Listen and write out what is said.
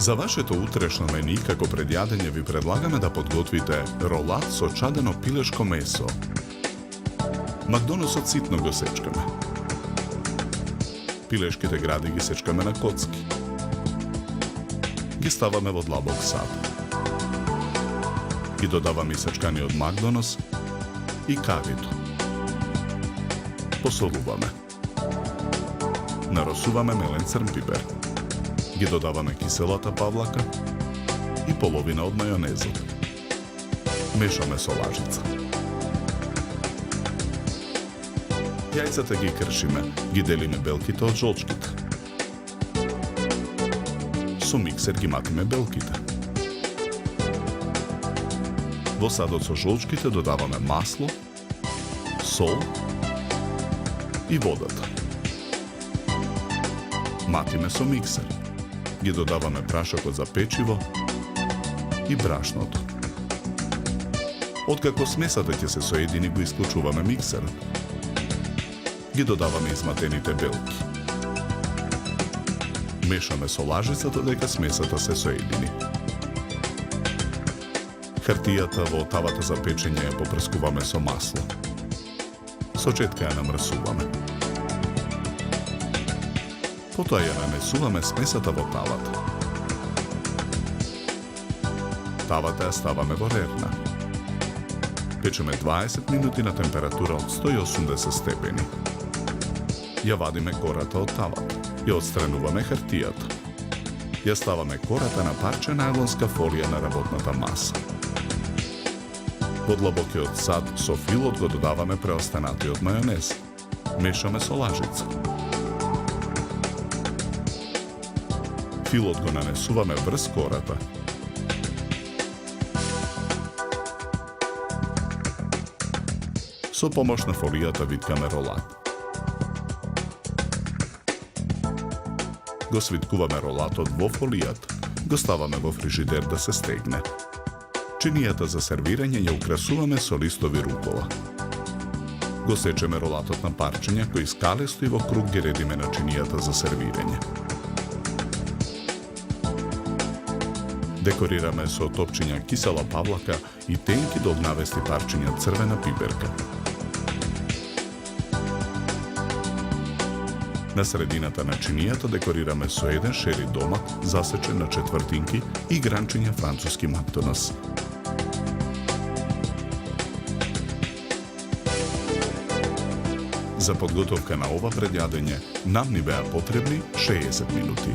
За вашето утрешно мени, како пред јадење, ви предлагаме да подготвите ролат со чадено пилешко месо. Макдоносот ситно го сечкаме. Пилешките гради ги сечкаме на коцки. Ги ставаме во длабок сад. Ги додаваме исечканиот макдонос и кавито. Посолуваме. Наросуваме мелен црн пипер. Ги додаваме киселата павлака и половина од мајонезот. Мешаме со лажица. Јајцата ги кршиме, ги делиме белките од жолчките. Со миксер ги матиме белките. Во садот со жолчките додаваме масло, сол и водата. Матиме со миксер. Ги додаваме прашокот за печиво и брашното. Откако смесата ќе се соедини, го исклучуваме миксерот. Ги додаваме изматените белки. Мешаме со лажицата дека смесата се соедини. Хартијата во тавата за печење ја попрскуваме со масло. Со четка ја намрсуваме. Потоа ја нанесуваме смесата во тавата. Тавата ја ставаме во рерна. Печеме 20 минути на температура од 180 степени. Ја вадиме кората од тавата. Ја отстрануваме хартијата. Ја ставаме кората на парче најлонска фолија на работната маса. Во длабокиот сад со филот го додаваме преостанатиот мајонез. Мешаме со лажица. Филот го нанесуваме врз кората. Со помош на фолијата виткаме ролат. Го свиткуваме ролатот во фолијата, го ставаме во фрижидер да се стегне. Чинијата за сервирање ја украсуваме со листови рукола. Го сечеме ролатот на парчиња кои скалесто и во круг ги редиме на чинијата за сервирање. Декорираме со топчиња кисела павлака и тенки до огнавести парчиња црвена пиперка. На средината на чинијата декорираме со еден шери домат, засечен на четвртинки и гранчиња француски макдонос. За подготовка на ова предјадење нам ни беа потребни 60 минути.